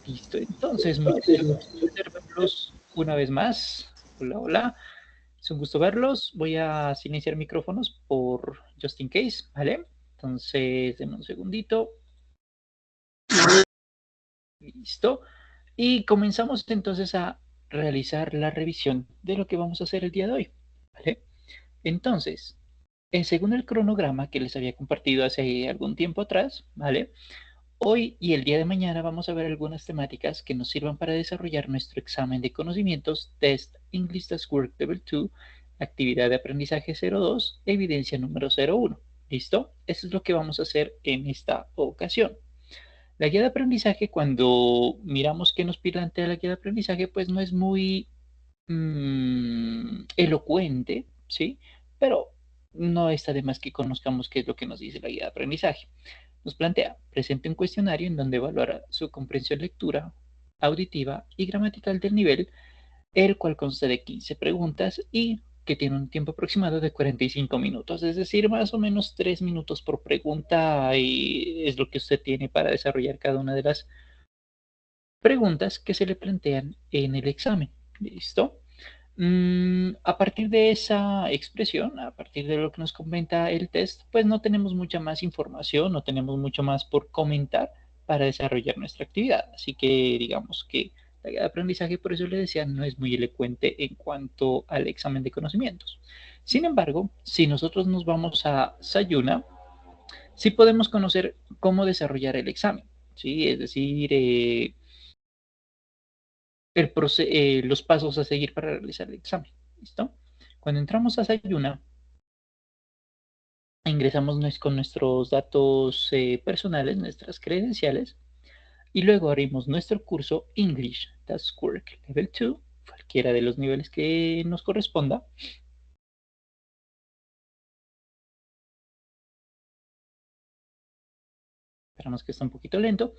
Listo, entonces, muchachos, verlos una vez más. Hola, hola. Es un gusto verlos. Voy a silenciar micrófonos por just in case, ¿vale? Entonces, denme un segundito. Listo. Y comenzamos entonces a realizar la revisión de lo que vamos a hacer el día de hoy, ¿vale? Entonces, según el cronograma que les había compartido hace algún tiempo atrás, ¿vale? Hoy y el día de mañana vamos a ver algunas temáticas que nos sirvan para desarrollar nuestro examen de conocimientos, test English Test Work Level 2, actividad de aprendizaje 02, evidencia número 01. ¿Listo? Eso es lo que vamos a hacer en esta ocasión. La guía de aprendizaje, cuando miramos qué nos plantea la guía de aprendizaje, pues no es muy elocuente, ¿sí? Pero no está de más que conozcamos qué es lo que nos dice la guía de aprendizaje. Nos plantea, presente un cuestionario en donde evaluará su comprensión lectura, auditiva y gramatical del nivel, el cual consta de 15 preguntas y que tiene un tiempo aproximado de 45 minutos, es decir, más o menos 3 minutos por pregunta y es lo que usted tiene para desarrollar cada una de las preguntas que se le plantean en el examen. ¿Listo? A partir de esa expresión, a partir de lo que nos comenta el test, pues no tenemos mucha más información, no tenemos mucho más por comentar para desarrollar nuestra actividad. Así que digamos que la guía de aprendizaje, por eso le decía, no es muy elocuente en cuanto al examen de conocimientos. Sin embargo, si nosotros nos vamos a Sayuna, sí podemos conocer cómo desarrollar el examen, ¿sí? Es decir, los pasos a seguir para realizar el examen. ¿Listo? Cuando entramos a Sayuna, ingresamos con nuestros datos personales, nuestras credenciales, y luego abrimos nuestro curso English Task Work Level 2, cualquiera de los niveles que nos corresponda. Esperamos que está un poquito lento.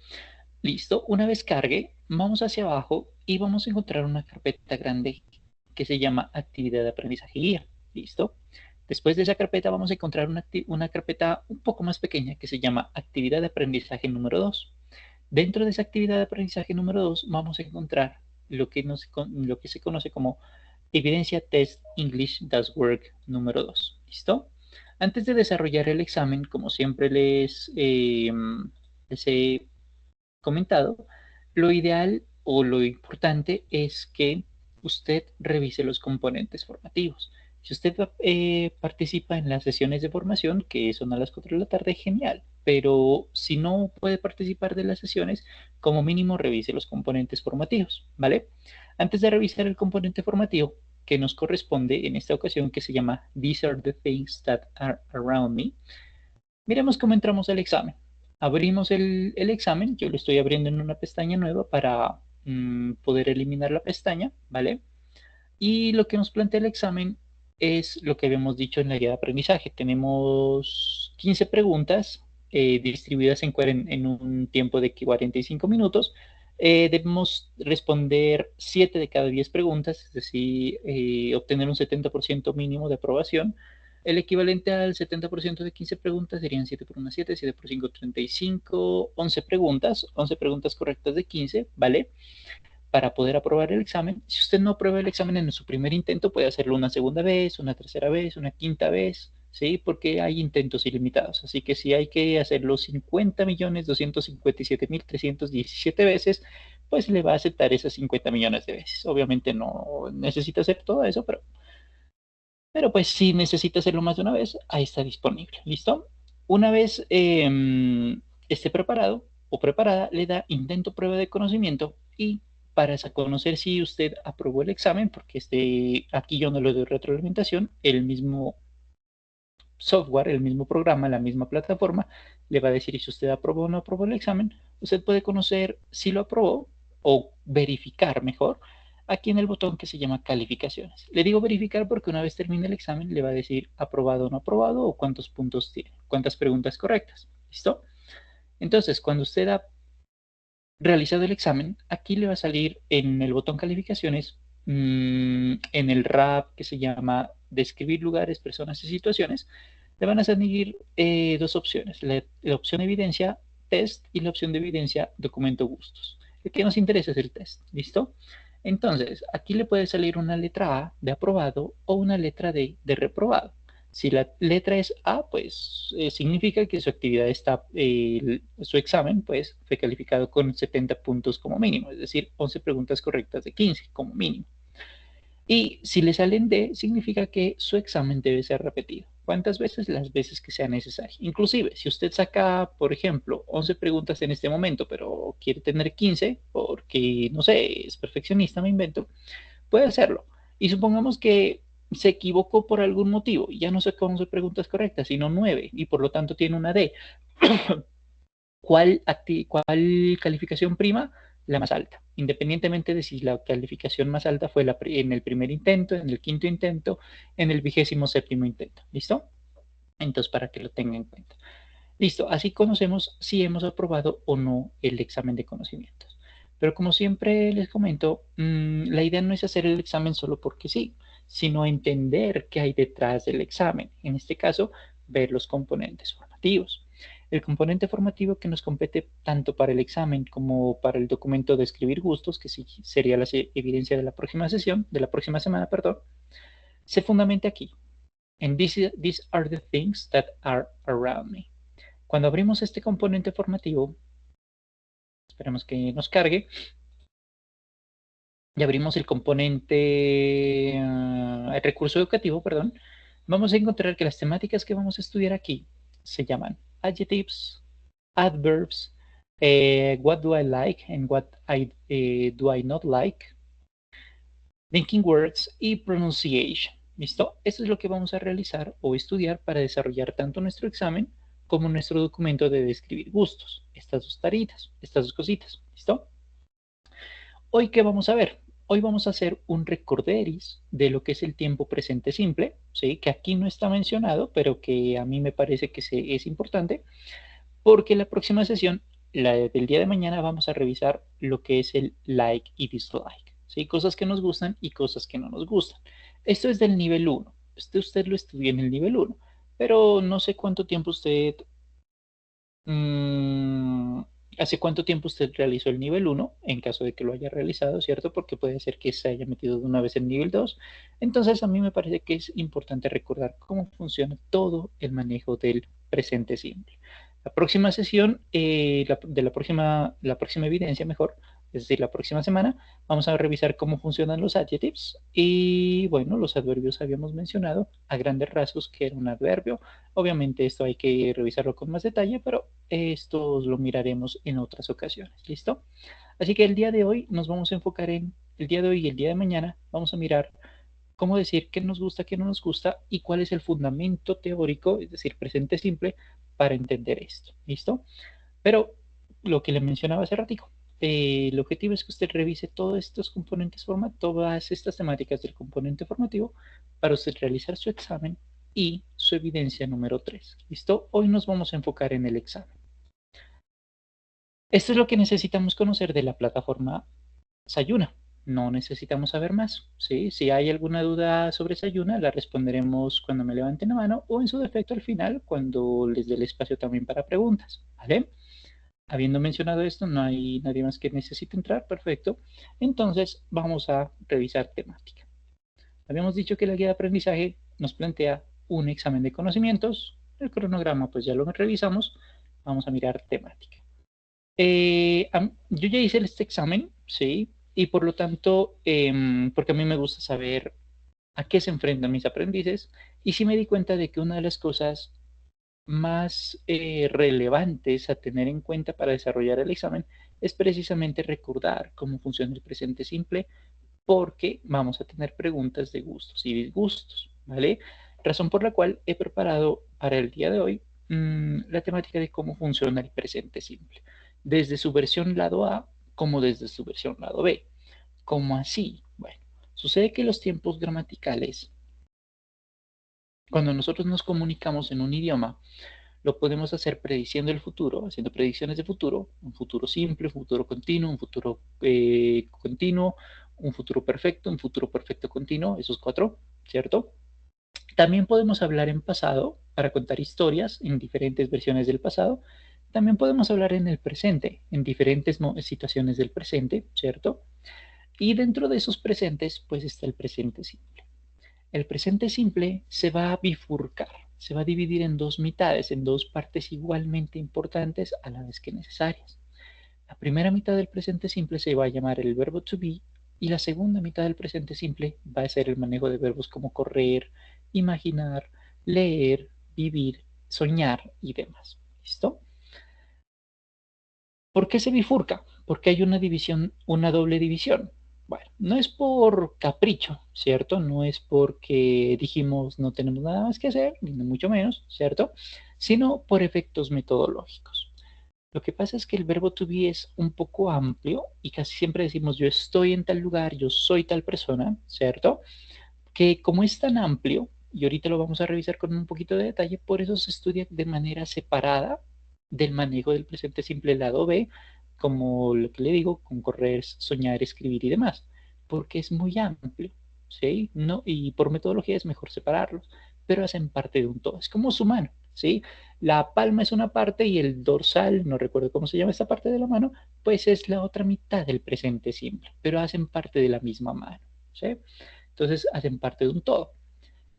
Listo, una vez cargue, vamos hacia abajo y vamos a encontrar una carpeta grande que se llama Actividad de Aprendizaje Guía. Listo. Después de esa carpeta vamos a encontrar una carpeta un poco más pequeña que se llama Actividad de Aprendizaje número 2. Dentro de esa actividad de aprendizaje número 2 vamos a encontrar lo que se conoce como Evidencia Test English Does Work número 2. ¿Listo? Antes de desarrollar el examen, como siempre les he comentado, lo ideal o lo importante es que usted revise los componentes formativos. Si usted participa en las sesiones de formación, que son a las 4 de la tarde, genial. Pero si no puede participar de las sesiones, como mínimo revise los componentes formativos, ¿vale? Antes de revisar el componente formativo que nos corresponde en esta ocasión, que se llama These are the things that are around me, miremos cómo entramos al examen. Abrimos el examen, yo lo estoy abriendo en una pestaña nueva para poder eliminar la pestaña, ¿vale? Y lo que nos plantea el examen es lo que habíamos dicho en la guía de aprendizaje. Tenemos 15 preguntas distribuidas en un tiempo de 45 minutos. Debemos responder 7 de cada 10 preguntas, es decir, obtener un 70% mínimo de aprobación. El equivalente al 70% de 15 preguntas serían 7 por 1, 7, 7 por 5, 35, 11 preguntas correctas de 15, ¿vale? Para poder aprobar el examen. Si usted no aprueba el examen en su primer intento, puede hacerlo una segunda vez, una tercera vez, una quinta vez, ¿sí? Porque hay intentos ilimitados. Así que si hay que hacerlo 50.257.317 veces, pues le va a aceptar esas 50 millones de veces. Obviamente no necesita hacer todo eso, pero pues si necesita hacerlo más de una vez, ahí está disponible. ¿Listo? Una vez esté preparado o preparada, le da intento prueba de conocimiento y para conocer si usted aprobó el examen, porque aquí yo no le doy retroalimentación, el mismo software, el mismo programa, la misma plataforma, le va a decir si usted aprobó o no aprobó el examen. Usted puede conocer si lo aprobó o verificar mejor aquí en el botón que se llama calificaciones. Le digo verificar porque una vez termine el examen le va a decir aprobado o no aprobado o cuántos puntos tiene, cuántas preguntas correctas. ¿Listo? Entonces, cuando usted ha realizado el examen, aquí le va a salir en el botón calificaciones, en el RAP que se llama describir lugares, personas y situaciones, le van a salir dos opciones, la opción evidencia test y la opción de evidencia documento gustos. El que nos interesa es el test, ¿listo? Entonces, aquí le puede salir una letra A de aprobado o una letra D de reprobado. Si la letra es A, pues significa que su actividad está, su examen, pues fue calificado con 70 puntos como mínimo, es decir, 11 preguntas correctas de 15 como mínimo. Y si le salen D, significa que su examen debe ser repetido. ¿Cuántas veces? Las veces que sea necesario. Inclusive, si usted saca, por ejemplo, 11 preguntas en este momento, pero quiere tener 15 porque, no sé, es perfeccionista, me invento, puede hacerlo. Y supongamos que se equivocó por algún motivo y ya no sacó 11 preguntas correctas, sino 9 y por lo tanto tiene una D. ¿Cuál calificación prima? La más alta, independientemente de si la calificación más alta fue en el primer intento, en el quinto intento, en el 27º intento. ¿Listo? Entonces, para que lo tengan en cuenta. Listo, así conocemos si hemos aprobado o no el examen de conocimientos. Pero como siempre les comento, la idea no es hacer el examen solo porque sí, sino entender qué hay detrás del examen. En este caso, ver los componentes formativos. El componente formativo que nos compete tanto para el examen como para el documento de escribir gustos, que sí sería la evidencia de la próxima sesión, de la próxima semana, perdón, se fundamenta aquí. And these are the things that are around me. Cuando abrimos este componente formativo, esperemos que nos cargue, y abrimos el componente, el recurso educativo, perdón, vamos a encontrar que las temáticas que vamos a estudiar aquí se llaman adjectives, adverbs, what do I like and what do I not like, linking words y pronunciation. ¿Listo? Esto es lo que vamos a realizar o estudiar para desarrollar tanto nuestro examen como nuestro documento de describir gustos. Estas dos taritas, estas dos cositas. ¿Listo? Hoy, ¿qué vamos a ver? Hoy vamos a hacer un recorderis de lo que es el tiempo presente simple, ¿sí? Que aquí no está mencionado, pero que a mí me parece que es importante, porque la próxima sesión, la del día de mañana, vamos a revisar lo que es el like y dislike, ¿sí? Cosas que nos gustan y cosas que no nos gustan. Esto es del nivel 1. Usted lo estudió en el nivel 1, pero no sé cuánto tiempo usted Mm, ¿Hace cuánto tiempo usted realizó el nivel 1? En caso de que lo haya realizado, ¿cierto? Porque puede ser que se haya metido de una vez en nivel 2. Entonces, a mí me parece que es importante recordar cómo funciona todo el manejo del presente simple. La próxima sesión, la próxima evidencia, mejor, es decir, la próxima semana, vamos a revisar cómo funcionan los adjectives. Y bueno, los adverbios habíamos mencionado a grandes rasgos que era un adverbio. Obviamente esto hay que revisarlo con más detalle, pero esto lo miraremos en otras ocasiones. ¿Listo? Así que el día de hoy nos vamos a enfocar en el día de hoy y el día de mañana. Vamos a mirar cómo decir qué nos gusta, qué no nos gusta y cuál es el fundamento teórico, es decir, presente simple, para entender esto. ¿Listo? Pero lo que le mencionaba hace ratico, el objetivo es que usted revise todos estos componentes todas estas temáticas del componente formativo para usted realizar su examen y su evidencia número 3. ¿Listo? Hoy nos vamos a enfocar en el examen. Esto es lo que necesitamos conocer de la plataforma Sayuna. No necesitamos saber más. ¿Sí? Si hay alguna duda sobre Sayuna, la responderemos cuando me levanten la mano o en su defecto al final, cuando les dé el espacio también para preguntas. ¿Vale? Habiendo mencionado esto, no hay nadie más que necesite entrar. Perfecto. Entonces, vamos a revisar temática. Habíamos dicho que la guía de aprendizaje nos plantea un examen de conocimientos. El cronograma, pues ya lo revisamos. Vamos a mirar temática. Yo ya hice este examen, ¿sí? Y por lo tanto, porque a mí me gusta saber a qué se enfrentan mis aprendices, y sí me di cuenta de que una de las cosas más relevantes a tener en cuenta para desarrollar el examen es precisamente recordar cómo funciona el presente simple, porque vamos a tener preguntas de gustos y disgustos, ¿vale? Razón por la cual he preparado para el día de hoy la temática de cómo funciona el presente simple, desde su versión lado A como desde su versión lado B. ¿Cómo así? Bueno, sucede que los tiempos gramaticales, cuando nosotros nos comunicamos en un idioma, lo podemos hacer prediciendo el futuro, haciendo predicciones de futuro, un futuro simple, un futuro continuo, un futuro continuo, un futuro perfecto continuo, esos cuatro, ¿cierto? También podemos hablar en pasado para contar historias en diferentes versiones del pasado, También podemos hablar en el presente, en diferentes situaciones del presente, ¿cierto? Y dentro de esos presentes, pues está el presente simple. El presente simple se va a bifurcar, se va a dividir en dos mitades, en dos partes igualmente importantes a la vez que necesarias. La primera mitad del presente simple se va a llamar el verbo to be y la segunda mitad del presente simple va a ser el manejo de verbos como correr, imaginar, leer, vivir, soñar y demás. ¿Listo? ¿Por qué se bifurca? Porque hay una división, una doble división. Bueno, no es por capricho, ¿cierto? No es porque dijimos no tenemos nada más que hacer, ni mucho menos, ¿cierto? Sino por efectos metodológicos. Lo que pasa es que el verbo to be es un poco amplio y casi siempre decimos yo estoy en tal lugar, yo soy tal persona, ¿cierto? Que como es tan amplio, y ahorita lo vamos a revisar con un poquito de detalle, por eso se estudia de manera separada del manejo del presente simple lado B, como lo que le digo, con correr, soñar, escribir y demás, porque es muy amplio, ¿sí? No, y por metodología es mejor separarlos, pero hacen parte de un todo, es como su mano, ¿sí? La palma es una parte y el dorsal, no recuerdo cómo se llama esta parte de la mano, pues es la otra mitad del presente simple, pero hacen parte de la misma mano, ¿sí? Entonces hacen parte de un todo.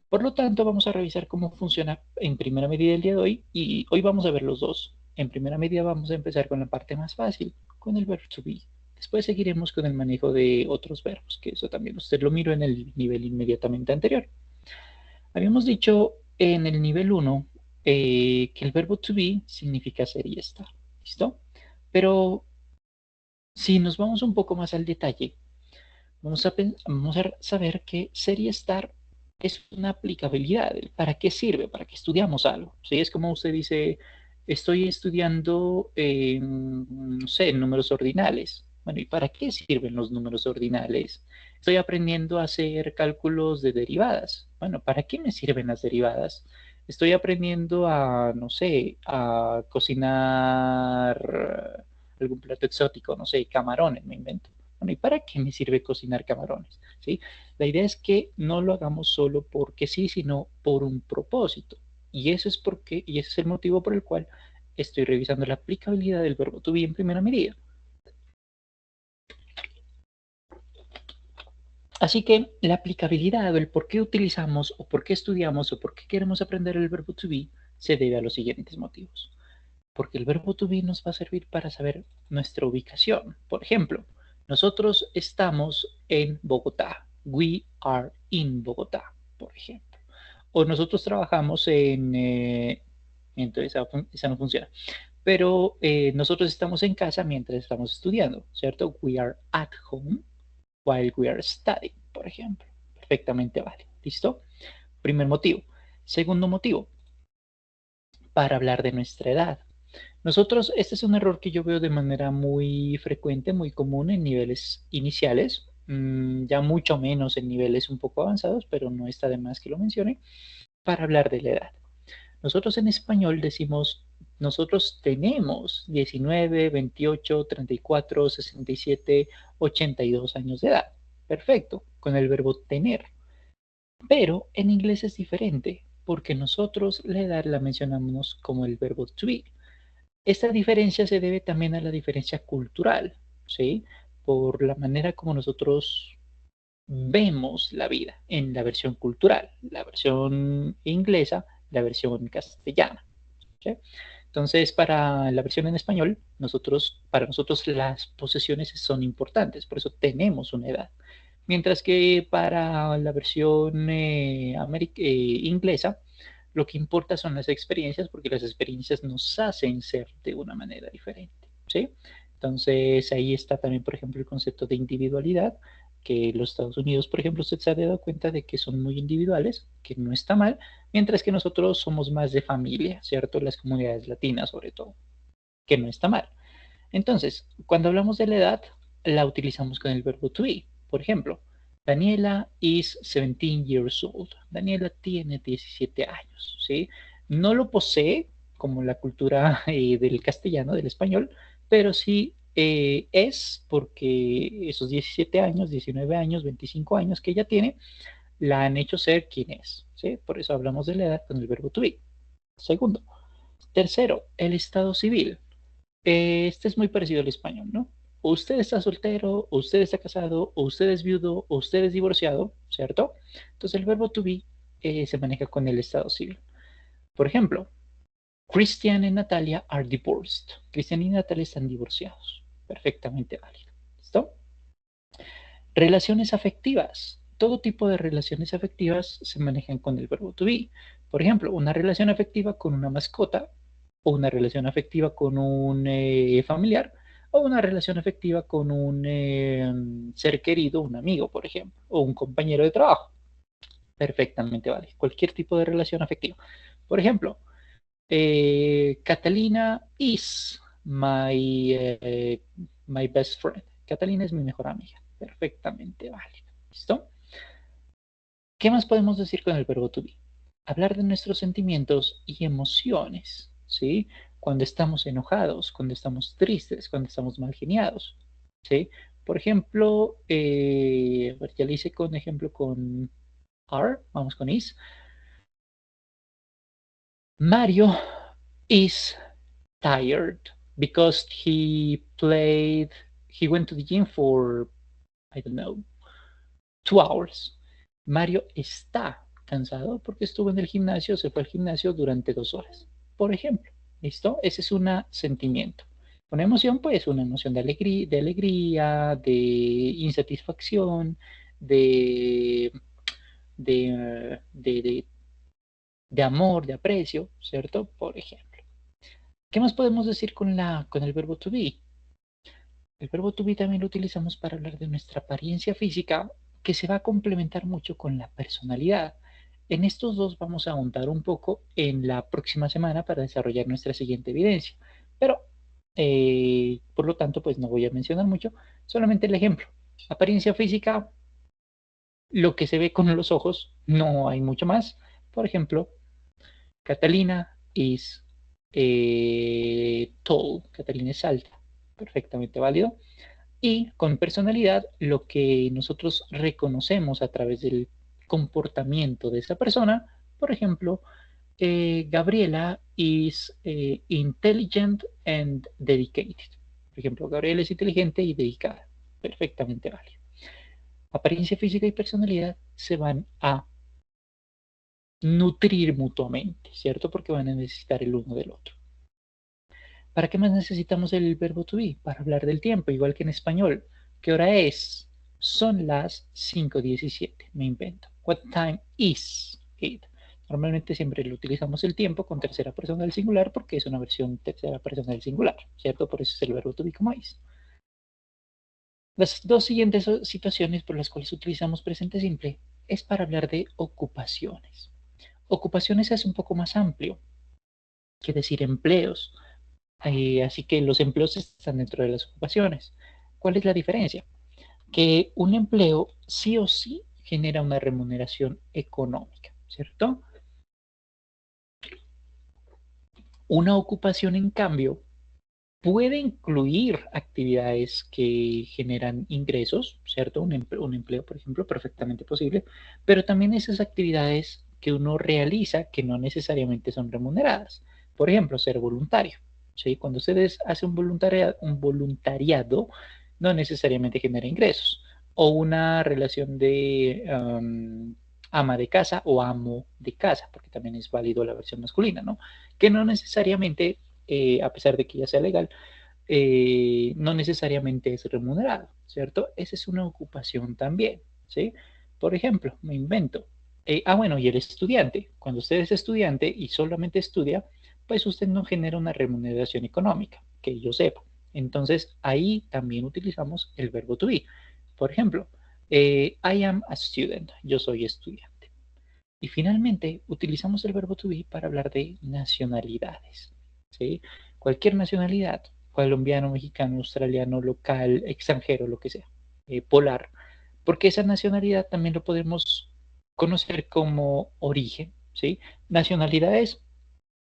Por lo tanto, vamos a revisar cómo funciona en primera medida el día de hoy y hoy vamos a ver los dos. En primera medida vamos a empezar con la parte más fácil, con el verbo to be. Después seguiremos con el manejo de otros verbos, que eso también usted lo miró en el nivel inmediatamente anterior. Habíamos dicho en el nivel 1 que el verbo to be significa ser y estar. ¿Listo? Pero si nos vamos un poco más al detalle, vamos a saber que ser y estar es una aplicabilidad. ¿Para qué sirve? ¿Para qué estudiamos algo? ¿Sí? Es como usted dice, estoy estudiando, no sé, números ordinales. Bueno, ¿y para qué sirven los números ordinales? Estoy aprendiendo a hacer cálculos de derivadas. Bueno, ¿para qué me sirven las derivadas? Estoy aprendiendo a, no sé, a cocinar algún plato exótico, no sé, camarones, me invento. Bueno, ¿y para qué me sirve cocinar camarones? ¿Sí? La idea es que no lo hagamos solo porque sí, sino por un propósito. Y ese es el motivo por el cual estoy revisando la aplicabilidad del verbo to be en primera medida. Así que la aplicabilidad o el por qué utilizamos o por qué estudiamos o por qué queremos aprender el verbo to be se debe a los siguientes motivos. Porque el verbo to be nos va a servir para saber nuestra ubicación. Por ejemplo, nosotros estamos en Bogotá. We are in Bogotá, por ejemplo. O nosotros trabajamos entonces esa no funciona. Pero nosotros estamos en casa mientras estamos estudiando, ¿cierto? We are at home while we are studying, por ejemplo. Perfectamente vale. ¿Listo? Primer motivo. Segundo motivo, para hablar de nuestra edad. Nosotros, este es un error que yo veo de manera muy frecuente, muy común en niveles iniciales, ya mucho menos en niveles un poco avanzados, pero no está de más que lo mencione, para hablar de la edad. Nosotros en español decimos, nosotros tenemos 19, 28, 34, 67, 82 años de edad. Perfecto, con el verbo tener. Pero en inglés es diferente, porque nosotros la edad la mencionamos como el verbo to be. Esta diferencia se debe también a la diferencia cultural, ¿sí? Por la manera como nosotros vemos la vida en la versión cultural, la versión inglesa, la versión castellana, ¿sí? Entonces, para la versión en español, para nosotros las posesiones son importantes, por eso tenemos una edad. Mientras que para la versión inglesa, lo que importa son las experiencias, porque las experiencias nos hacen ser de una manera diferente, ¿sí? Entonces ahí está también, por ejemplo, el concepto de individualidad, que los Estados Unidos, por ejemplo, usted se ha dado cuenta de que son muy individuales, que no está mal, mientras que nosotros somos más de familia, ¿cierto? Las comunidades latinas sobre todo, que no está mal. Entonces, cuando hablamos de la edad, la utilizamos con el verbo to be. Por ejemplo, Daniela is 17 years old. Daniela tiene 17 años, ¿sí? No lo posee como la cultura del castellano, del español, pero sí es porque esos 17 años, 19 años, 25 años que ella tiene, la han hecho ser quien es, ¿sí? Por eso hablamos de la edad con el verbo to be. Segundo, Tercero, el estado civil. Este es muy parecido al español, ¿no? O usted está soltero, o usted está casado, o usted es viudo, o usted es divorciado, ¿cierto? Entonces el verbo to be se maneja con el estado civil. Por ejemplo, Christian y Natalia are divorced. Christian y Natalia están divorciados. Perfectamente válido. ¿Listo? Relaciones afectivas. Todo tipo de relaciones afectivas se manejan con el verbo to be. Por ejemplo, una relación afectiva con una mascota, o una relación afectiva con un familiar, o una relación afectiva con un ser querido, un amigo, por ejemplo, o un compañero de trabajo. Perfectamente vale. Cualquier tipo de relación afectiva. Por ejemplo, Catalina is my best friend. Catalina es mi mejor amiga. Perfectamente válido. ¿Listo? ¿Qué más podemos decir con el verbo to be? Hablar de nuestros sentimientos y emociones, ¿sí? Cuando estamos enojados, cuando estamos tristes, cuando estamos mal geniados, ¿sí? Por ejemplo, ya le hice con ejemplo con are, vamos con is. Mario is tired because he went to the gym for, I don't know, 2 hours. Mario está cansado porque estuvo en el gimnasio, se fue al gimnasio durante 2 horas. Por ejemplo, ¿listo? Ese es un sentimiento. Una emoción, pues, una emoción de insatisfacción, de, de, de amor, de aprecio, ¿cierto? Por ejemplo. ¿Qué más podemos decir con el verbo to be? El verbo to be también lo utilizamos para hablar de nuestra apariencia física, que se va a complementar mucho con la personalidad. En estos dos vamos a ahondar un poco en la próxima semana para desarrollar nuestra siguiente evidencia. Pero, por lo tanto, pues no voy a mencionar mucho, solamente el ejemplo. Apariencia física, lo que se ve con los ojos, no hay mucho más. Por ejemplo, Catalina is tall, Catalina es alta, perfectamente válido. Y con personalidad, lo que nosotros reconocemos a través del comportamiento de esa persona, por ejemplo, Gabriela is intelligent and dedicated. Por ejemplo, Gabriela es inteligente y dedicada. Perfectamente válido. Apariencia física y personalidad se van a nutrir mutuamente, ¿cierto? Porque van a necesitar el uno del otro. ¿Para qué más necesitamos el verbo to be? Para hablar del tiempo, igual que en español. ¿Qué hora es? Son las 5:17. Me invento. What time is it? Normalmente siempre lo utilizamos el tiempo con tercera persona del singular porque es una versión tercera persona del singular, ¿cierto? Por eso es el verbo to be como is. Las dos siguientes situaciones por las cuales utilizamos presente simple es para hablar de ocupaciones. Ocupaciones es un poco más amplio que decir empleos. Así que los empleos están dentro de las ocupaciones. ¿Cuál es la diferencia? Que un empleo sí o sí genera una remuneración económica, ¿cierto? Una ocupación, en cambio, puede incluir actividades que generan ingresos, ¿cierto? Un empleo, por ejemplo, perfectamente posible, pero también esas actividades que uno realiza que no necesariamente son remuneradas. Por ejemplo, ser voluntario. ¿Sí? Cuando ustedes hacen un voluntariado, no necesariamente genera ingresos. O una relación de ama de casa o amo de casa, porque también es válido la versión masculina, ¿no? Que no necesariamente, a pesar de que ya sea legal, no necesariamente es remunerado, ¿cierto? Esa es una ocupación también, ¿sí? Por ejemplo, me invento. Bueno, y el estudiante. Cuando usted es estudiante y solamente estudia, pues usted no genera una remuneración económica, que yo sepa. Entonces, ahí también utilizamos el verbo to be. Por ejemplo, I am a student. Yo soy estudiante. Y finalmente, utilizamos el verbo to be para hablar de nacionalidades, ¿sí? Cualquier nacionalidad, colombiano, mexicano, australiano, local, extranjero, lo que sea, polar, porque esa nacionalidad también lo podemos conocer como origen, ¿sí? Nacionalidades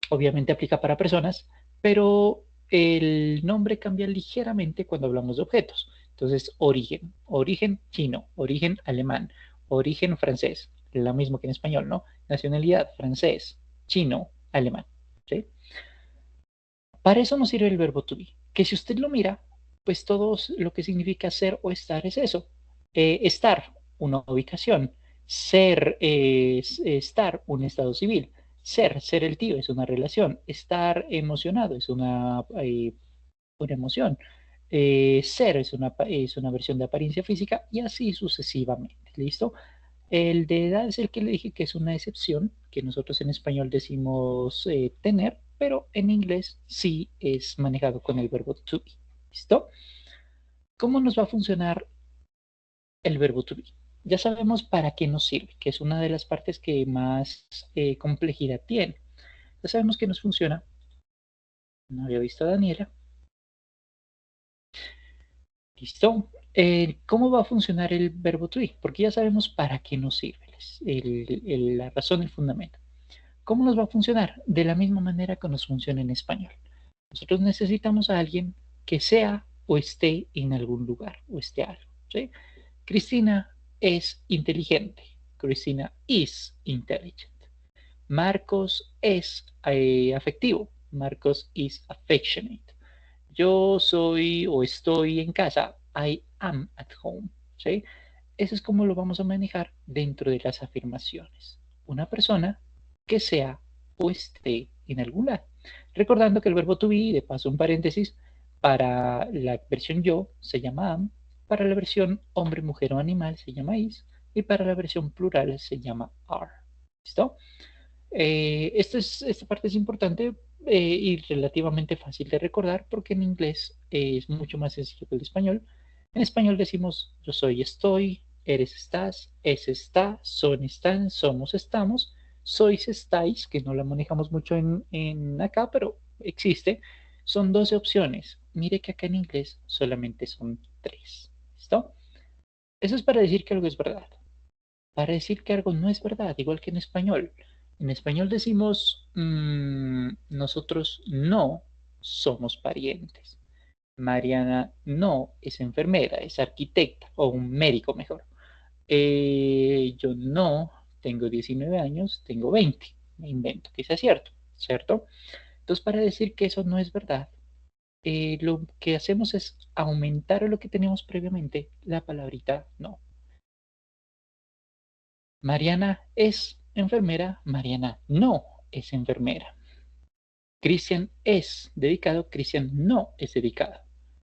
obviamente aplica para personas, pero el nombre cambia ligeramente cuando hablamos de objetos. Entonces, origen chino, origen alemán, origen francés, lo mismo que en español, ¿no? Nacionalidad, francés, chino, alemán, ¿sí? Para eso nos sirve el verbo to be, que si usted lo mira, pues todo lo que significa ser o estar es eso. Estar, una ubicación. Ser, estar, un estado civil. Ser el tío, es una relación. Estar emocionado, es una emoción. Ser es una versión de apariencia física y así sucesivamente. ¿Listo? El de edad es el que le dije que es una excepción, que nosotros en español decimos tener, pero en inglés sí es manejado con el verbo to be. ¿Listo? ¿Cómo nos va a funcionar el verbo to be? Ya sabemos para qué nos sirve, que es una de las partes que más complejidad tiene. Ya sabemos que nos funciona. No había visto a Daniela. ¿Listo? ¿Cómo va a funcionar el verbo to be? Porque ya sabemos para qué nos sirve, la razón, el fundamento. ¿Cómo nos va a funcionar? De la misma manera que nos funciona en español. Nosotros necesitamos a alguien que sea o esté en algún lugar o esté algo. ¿Sí? Cristina es inteligente. Cristina is intelligent. Marcos es afectivo. Marcos is affectionate. Yo soy o estoy en casa. I am at home. ¿Sí? Eso es como lo vamos a manejar dentro de las afirmaciones. Una persona que sea o esté en algún lado. Recordando que el verbo to be, de paso un paréntesis, para la versión yo se llama am, para la versión hombre, mujer o animal se llama is, y para la versión plural se llama are. ¿Listo? Esta parte es importante y relativamente fácil de recordar porque en inglés es mucho más sencillo que el español. En español decimos yo soy, estoy, eres, estás, es, está, son, están, somos, estamos, sois, estáis, que no la manejamos mucho en acá, pero existe. Son 12 opciones. Mire que acá en inglés solamente son 3. ¿Listo? Eso es para decir que algo es verdad, para decir que algo no es verdad, igual que en español. En español decimos, nosotros no somos parientes. Mariana no es enfermera, es arquitecta o un médico mejor. Yo no tengo 19 años, tengo 20. Me invento que sea cierto, ¿cierto? Entonces, para decir que eso no es verdad, lo que hacemos es aumentar a lo que teníamos previamente la palabrita no. Mariana es enfermera, Mariana no es enfermera. Cristian es dedicado, Cristian no es dedicado.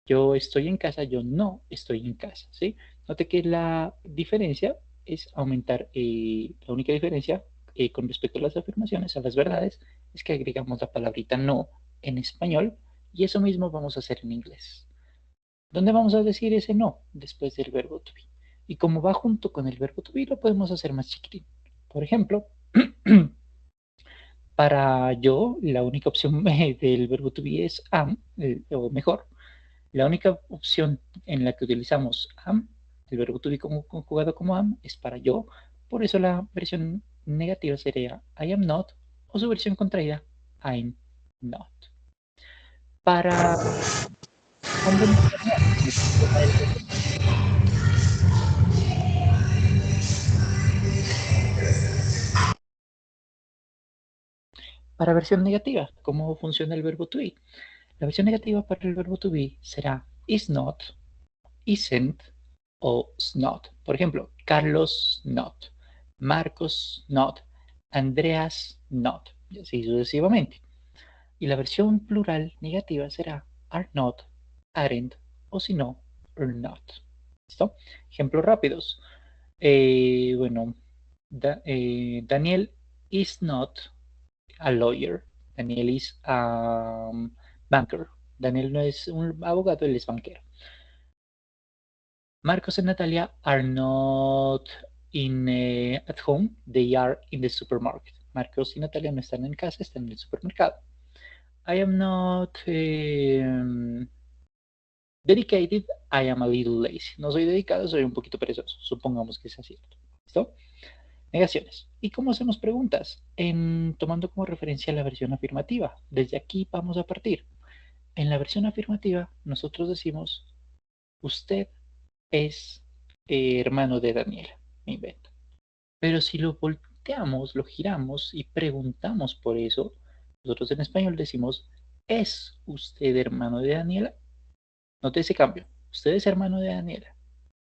Yo estoy en casa, yo no estoy en casa, ¿sí? Note que la diferencia es aumentar, la única diferencia con respecto a las afirmaciones, a las verdades, es que agregamos la palabrita no en español y eso mismo vamos a hacer en inglés. ¿Dónde vamos a decir ese no? Después del verbo to be. Y como va junto con el verbo to be, lo podemos hacer más chiquitín. Por ejemplo, para yo, la única opción del verbo to be es am, o mejor, la única opción en la que utilizamos am, el verbo to be conjugado como am, es para yo. Por eso la versión negativa sería I am not, o su versión contraída, I'm not. Para hombre, para versión negativa, ¿cómo funciona el verbo to be? La versión negativa para el verbo to be será is not, isn't o not. Por ejemplo, Carlos not, Marcos not, Andreas not, y así sucesivamente. Y la versión plural negativa será are not, aren't o si no, are not. ¿Listo? Ejemplos rápidos. Bueno, Daniel is not a lawyer. Daniel is a banker. Daniel no es un abogado, él es banquero. Marcos and Natalia are not at home, they are in the supermarket. Marcos y Natalia no están en casa, están en el supermercado. I am not dedicated, I am a little lazy. No soy dedicado, soy un poquito perezoso. Supongamos que sea cierto. ¿Listo? Negaciones. ¿Y cómo hacemos preguntas? Tomando como referencia la versión afirmativa. Desde aquí vamos a partir. En la versión afirmativa, nosotros decimos, usted es hermano de Daniela. Me invento. Pero si lo volteamos, lo giramos y preguntamos por eso, nosotros en español decimos, ¿Es usted hermano de Daniela? Note ese cambio. Usted es hermano de Daniela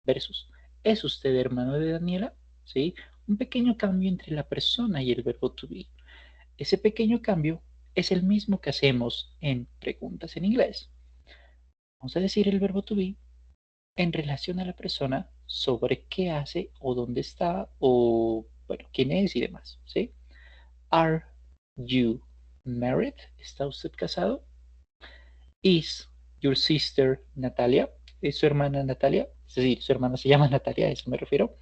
versus ¿es usted hermano de Daniela? ¿Sí? Un pequeño cambio entre la persona y el verbo to be. Ese pequeño cambio es el mismo que hacemos en preguntas en inglés. Vamos a decir el verbo to be en relación a la persona sobre qué hace o dónde está o, bueno, quién es y demás, ¿sí? Are you married? ¿Está usted casado? Is your sister Natalia? ¿Es su hermana Natalia? Es decir, su hermana se llama Natalia, a eso me refiero.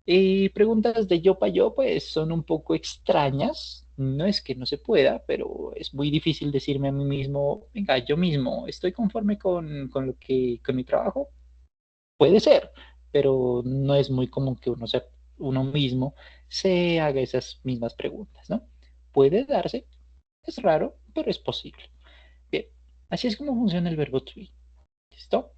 Y preguntas de yo para yo, pues son un poco extrañas. No es que no se pueda, pero es muy difícil decirme a mí mismo, venga, yo mismo, estoy conforme con mi trabajo. Puede ser, pero no es muy común que uno mismo se haga esas mismas preguntas, ¿no? Puede darse, es raro, pero es posible. Bien, así es como funciona el verbo to be. ¿Listo?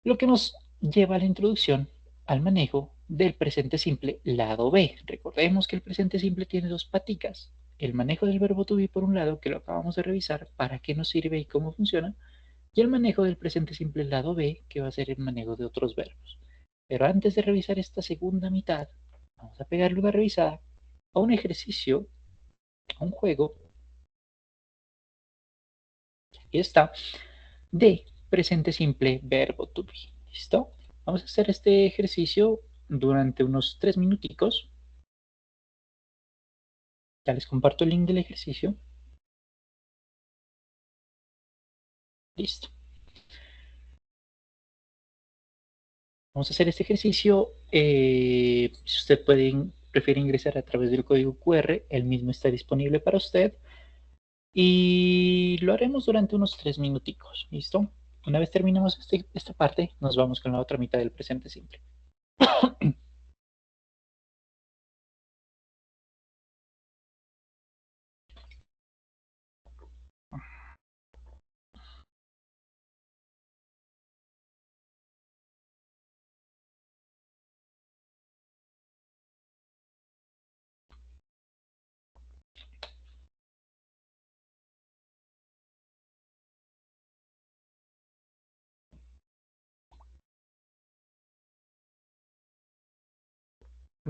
Lo que nos lleva a la introducción al manejo del presente simple lado B. Recordemos que el presente simple tiene dos paticas. El manejo del verbo to be por un lado, que lo acabamos de revisar, para qué nos sirve y cómo funciona, y el manejo del presente simple lado B, que va a ser el manejo de otros verbos. Pero antes de revisar esta segunda mitad, vamos a pegarle una revisada a un ejercicio, a un juego, y está, de presente simple verbo to be. ¿Listo? Vamos a hacer este ejercicio durante unos 3 minuticos. Ya les comparto el link del ejercicio. Listo. Vamos a hacer este ejercicio. Si usted prefiere ingresar a través del código QR, el mismo está disponible para usted. Y lo haremos durante unos 3 minuticos. ¿Listo? Una vez terminemos esta parte, nos vamos con la otra mitad del presente simple.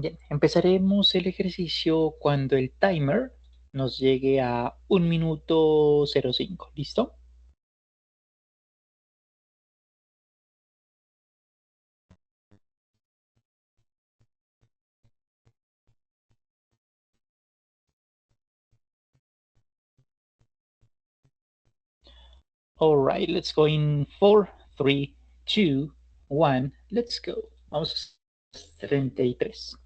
Bien, empezaremos el ejercicio cuando el timer nos llegue a 1 minuto 05. ¿Listo? Alright, let's go in 4, 3, 2, 1, let's go. Vamos a 33.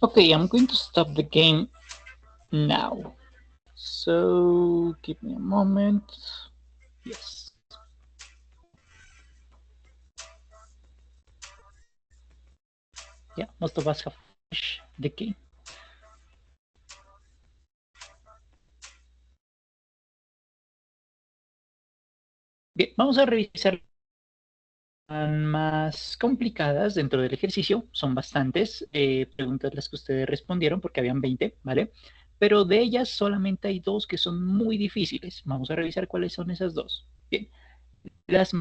Okay, I'm going to stop the game now. So give me a moment. Yes. Yeah, most of us have finished the game. Bien, vamos a revisar más complicadas dentro del ejercicio. Son bastantes preguntas las que ustedes respondieron porque habían 20, ¿vale? Pero de ellas solamente hay dos que son muy difíciles. Vamos a revisar cuáles son esas dos. Bien, las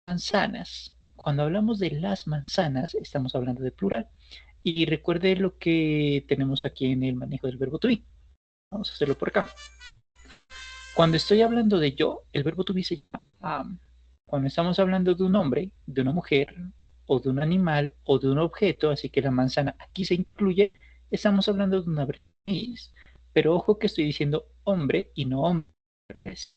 manzanas. Cuando hablamos de las manzanas, estamos hablando de plural. Y recuerde lo que tenemos aquí en el manejo del verbo to be. Vamos a hacerlo por acá. Cuando estoy hablando de yo, el verbo to be se llama am. Cuando estamos hablando de un hombre, de una mujer, o de un animal, o de un objeto, así que la manzana aquí se incluye, estamos hablando de una versión is. Pero ojo que estoy diciendo hombre y no hombres,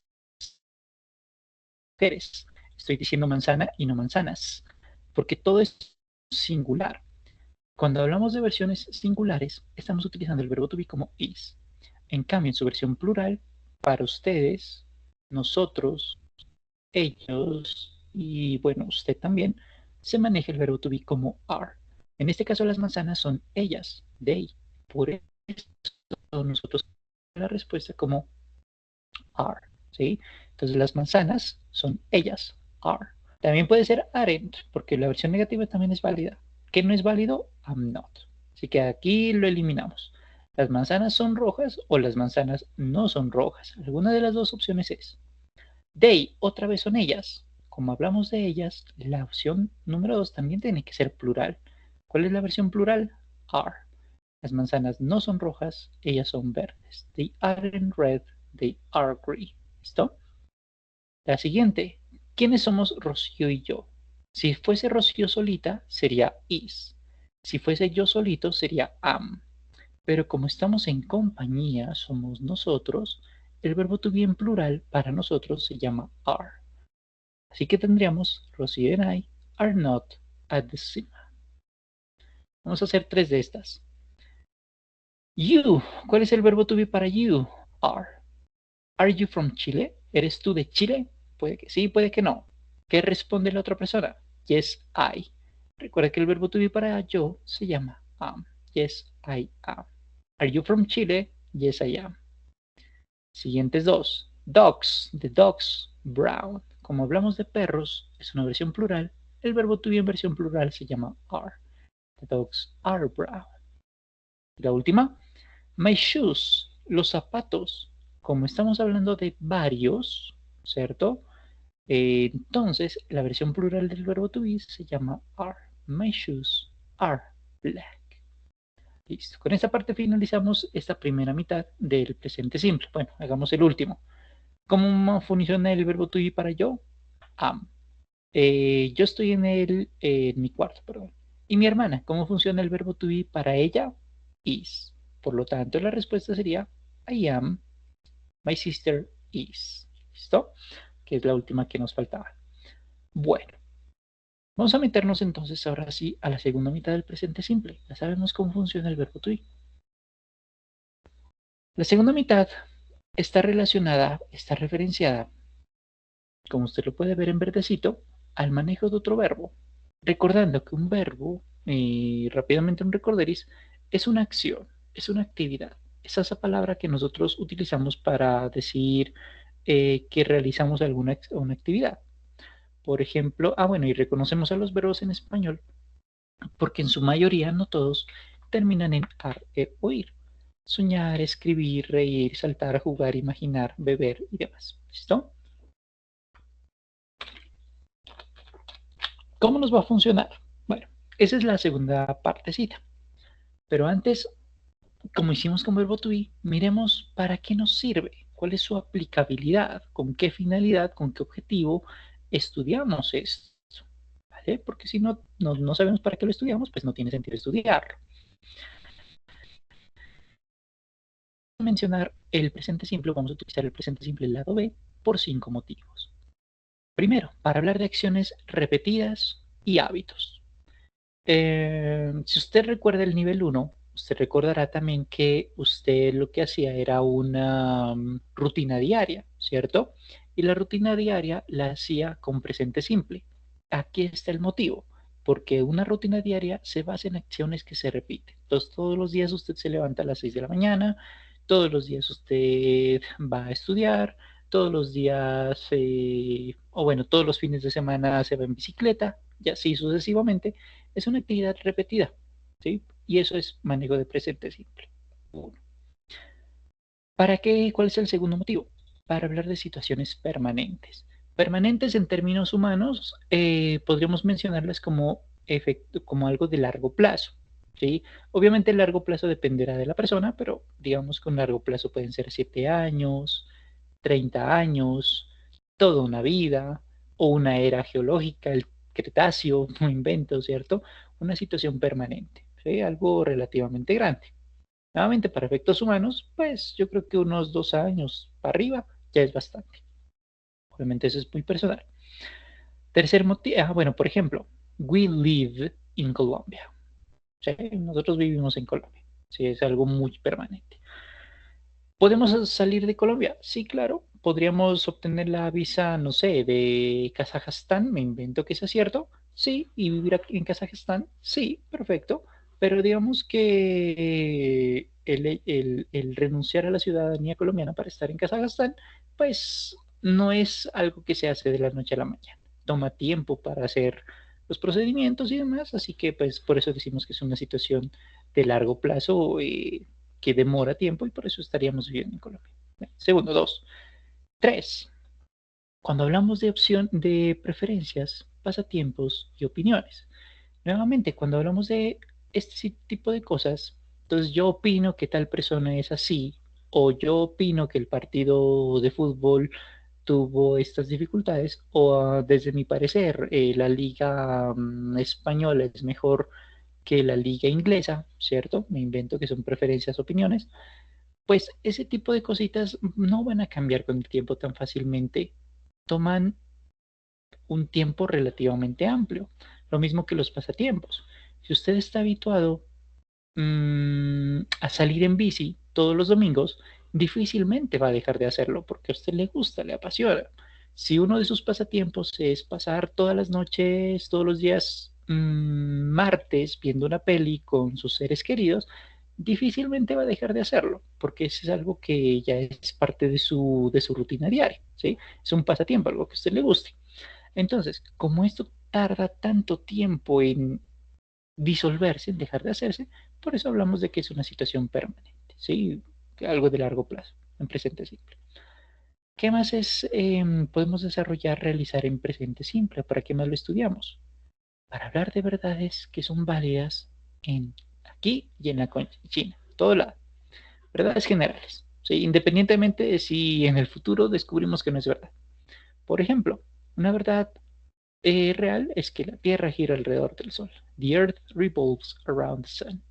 mujeres. Estoy diciendo manzana y no manzanas, porque todo es singular. Cuando hablamos de versiones singulares, estamos utilizando el verbo to be como is. En cambio, en su versión plural, para ustedes, nosotros, ellos y bueno, usted también, se maneja el verbo to be como are. En este caso las manzanas son ellas, they. Por eso nosotros la respuesta como are, ¿sí? Entonces las manzanas son ellas, are. También puede ser aren't, porque la versión negativa también es válida. ¿Qué no es válido? I'm not. Así que aquí lo eliminamos. Las manzanas son rojas o las manzanas no son rojas. Alguna de las dos opciones es. They, otra vez son ellas. Como hablamos de ellas, la opción número 2 también tiene que ser plural. ¿Cuál es la versión plural? Are. Las manzanas no son rojas, ellas son verdes. They aren't red, they are green. ¿Listo? La siguiente. ¿Quiénes somos Rocío y yo? Si fuese Rocío solita, sería is. Si fuese yo solito, sería am. Pero como estamos en compañía, somos nosotros, el verbo to be en plural para nosotros se llama are. Así que tendríamos Rocío and I are not at the cinema. Vamos a hacer tres de estas. You, ¿cuál es el verbo to be para you? Are. Are you from Chile? ¿Eres tú de Chile? Puede que sí, puede que no. ¿Qué responde la otra persona? Yes, I. Recuerda que el verbo to be para yo se llama am. Yes, I am. Are you from Chile? Yes, I am. Siguientes dos. Dogs, the dogs, brown. Como hablamos de perros, es una versión plural. El verbo to be en versión plural se llama are. The dogs are brown. Y la última, my shoes, los zapatos. Como estamos hablando de varios, ¿cierto? Entonces, la versión plural del verbo to be se llama are. My shoes are black. Listo. Con esta parte finalizamos esta primera mitad del presente simple. Bueno, hagamos el último. ¿Cómo funciona el verbo to be para yo? Am. Yo estoy en mi cuarto, perdón. Y mi hermana, ¿cómo funciona el verbo to be para ella? Is. Por lo tanto, la respuesta sería I am, my sister is. ¿Listo? Que es la última que nos faltaba. Bueno, vamos a meternos entonces ahora sí a la segunda mitad del presente simple. Ya sabemos cómo funciona el verbo to be. La segunda mitad está relacionada, está referenciada, como usted lo puede ver en verdecito, al manejo de otro verbo. Recordando que un verbo, rápidamente un recorderis, es una acción, es una actividad. Es esa palabra que nosotros utilizamos para decir que realizamos una actividad. Por ejemplo, bueno, y reconocemos a los verbos en español porque en su mayoría, no todos, terminan en ar, o ir. Soñar, escribir, reír, saltar, jugar, imaginar, beber y demás. ¿Listo? ¿Cómo nos va a funcionar? Bueno, esa es la segunda partecita. Pero antes, como hicimos con verbo to be, miremos para qué nos sirve, cuál es su aplicabilidad, con qué finalidad, con qué objetivo estudiamos esto. ¿Vale? Porque si no sabemos para qué lo estudiamos, pues no tiene sentido estudiarlo. Mencionar el presente simple, vamos a utilizar el presente simple el lado B por 5 motivos. Primero, para hablar de acciones repetidas y hábitos. Si usted recuerda el nivel 1, usted recordará también que usted lo que hacía era una rutina diaria, ¿cierto? Y la rutina diaria la hacía con presente simple. Aquí está el motivo, porque una rutina diaria se basa en acciones que se repiten. Entonces, todos los días usted se levanta a las 6 de la mañana, todos los días usted va a estudiar, todos los días, o bueno, todos los fines de semana se va en bicicleta, y así sucesivamente. Es una actividad repetida, ¿sí? Y eso es manejo de presente simple. Uno. ¿Para qué? ¿Cuál es el segundo motivo? Para hablar de situaciones permanentes. Permanentes en términos humanos, podríamos mencionarlas como, como algo de largo plazo, ¿sí? Obviamente el largo plazo dependerá de la persona, pero digamos que un largo plazo pueden ser 7 años, 30 años, toda una vida, o una era geológica, el Cretáceo, un invento, ¿cierto? Una situación permanente, ¿sí? Algo relativamente grande. Nuevamente, para efectos humanos, pues yo creo que unos 2 años para arriba ya es bastante. Obviamente eso es muy personal. Tercer motivo, bueno, por ejemplo, we live in Colombia. ¿Sí? Nosotros vivimos en Colombia. Sí, es algo muy permanente. ¿Podemos salir de Colombia? Sí, claro. Podríamos obtener la visa, no sé, de Kazajstán, me invento que sea cierto. Sí, y vivir aquí en Kazajstán. Sí, perfecto. Pero digamos que el renunciar a la ciudadanía colombiana para estar en Kazajstán, pues no es algo que se hace de la noche a la mañana. Toma tiempo para hacer los procedimientos y demás, así que pues por eso decimos que es una situación de largo plazo. Que demora tiempo y por eso estaríamos viviendo en Colombia. Segundo, dos. Tres. Cuando hablamos de opción de preferencias, pasatiempos y opiniones. Nuevamente, cuando hablamos de este tipo de cosas, entonces yo opino que tal persona es así, o yo opino que el partido de fútbol tuvo estas dificultades, o desde mi parecer, la liga española es mejor que la liga inglesa, ¿cierto? Me invento que son preferencias, opiniones. Pues ese tipo de cositas no van a cambiar con el tiempo tan fácilmente. Toman un tiempo relativamente amplio. Lo mismo que los pasatiempos. Si usted está habituado a salir en bici todos los domingos, difícilmente va a dejar de hacerlo porque a usted le gusta, le apasiona. Si uno de sus pasatiempos es pasar todas las noches, todos los días martes viendo una peli con sus seres queridos, difícilmente va a dejar de hacerlo porque eso es algo que ya es parte de su rutina diaria, ¿sí? Es un pasatiempo, algo que a usted le guste. Entonces, como esto tarda tanto tiempo en disolverse, en dejar de hacerse, por eso hablamos de que es una situación permanente, ¿sí? Algo de largo plazo, en presente simple. ¿Qué más podemos desarrollar, realizar en presente simple? ¿Para qué más lo estudiamos? Para hablar de verdades que son válidas en aquí y en la China, todo lado. Verdades generales, ¿sí? Independientemente de si en el futuro descubrimos que no es verdad. Por ejemplo, una verdad real es que la Tierra gira alrededor del Sol. The Earth revolves around the Sun.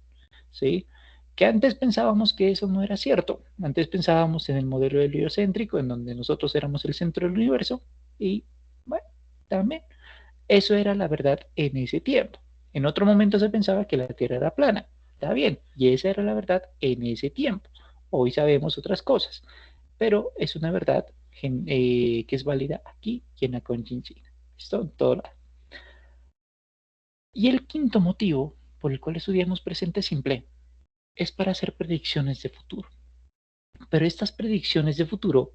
¿Sí? Que antes pensábamos que eso no era cierto. Antes pensábamos en el modelo heliocéntrico, en donde nosotros éramos el centro del universo, y bueno, también eso era la verdad en ese tiempo. En otro momento se pensaba que la Tierra era plana. Está bien, y esa era la verdad en ese tiempo. Hoy sabemos otras cosas, pero es una verdad que es válida aquí y en la Conchinchina. ¿Listo? En todo lado. Y el quinto motivo por el cual estudiamos presente simple es para hacer predicciones de futuro. Pero estas predicciones de futuro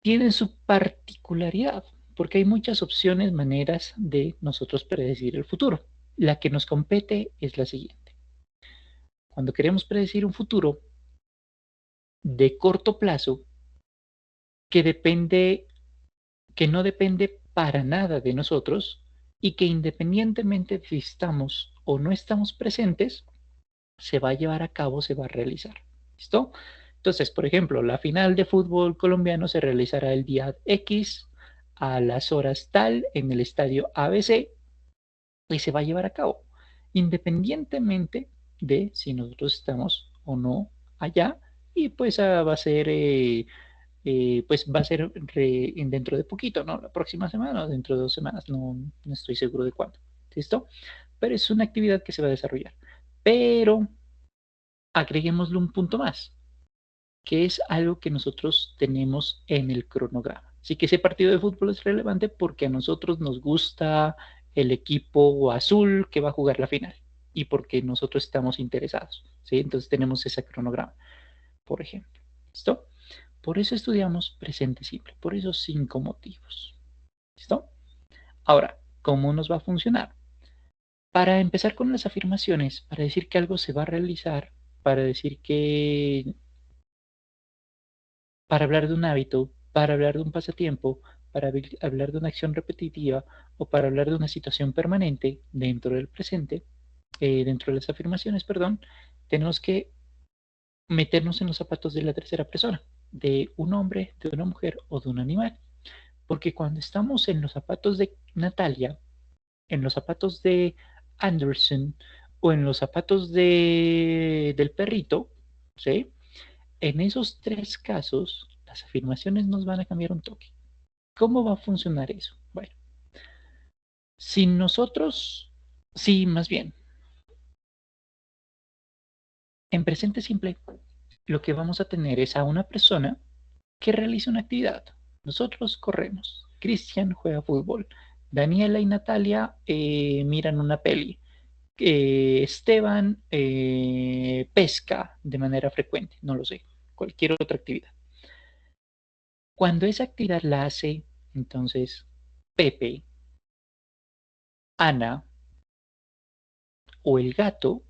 tienen su particularidad, porque hay muchas opciones, maneras de nosotros predecir el futuro. La que nos compete es la siguiente. Cuando queremos predecir un futuro de corto plazo, que depende, que no depende para nada de nosotros y que independientemente de si estamos o no estamos presentes, se va a llevar a cabo, se va a realizar. ¿Listo? Entonces, por ejemplo, la final de fútbol colombiano se realizará el día X a las horas tal en el estadio ABC y se va a llevar a cabo, independientemente de si nosotros estamos o no allá. Y pues va a ser pues va a ser dentro de poquito, ¿no? La próxima semana o dentro de 2 semanas, no, no estoy seguro de cuándo. ¿Listo? Pero es una actividad que se va a desarrollar. Pero agreguémosle un punto más, que es algo que nosotros tenemos en el cronograma. Así que ese partido de fútbol es relevante porque a nosotros nos gusta el equipo azul que va a jugar la final y porque nosotros estamos interesados, ¿sí? Entonces tenemos ese cronograma, por ejemplo. ¿Listo? Por eso estudiamos presente simple, por esos 5 motivos. ¿Listo? Ahora, ¿cómo nos va a funcionar? Para empezar con las afirmaciones, para decir que algo se va a realizar, para decir que, para hablar de un hábito, para hablar de un pasatiempo, para hablar de una acción repetitiva o para hablar de una situación permanente dentro del presente, dentro de las afirmaciones, perdón, tenemos que meternos en los zapatos de la tercera persona, de un hombre, de una mujer o de un animal. Porque cuando estamos en los zapatos de Natalia, en los zapatos de Anderson o en los zapatos del perrito, ¿sí? En esos 3 casos, las afirmaciones nos van a cambiar un toque. ¿Cómo va a funcionar eso? Bueno, si nosotros, sí, más bien, en presente simple, lo que vamos a tener es a una persona que realiza una actividad. Nosotros corremos, Cristian juega fútbol, Daniela y Natalia miran una peli, Esteban pesca de manera frecuente, no lo sé, cualquier otra actividad. Cuando esa actividad la hace, entonces, Pepe, Ana o el gato,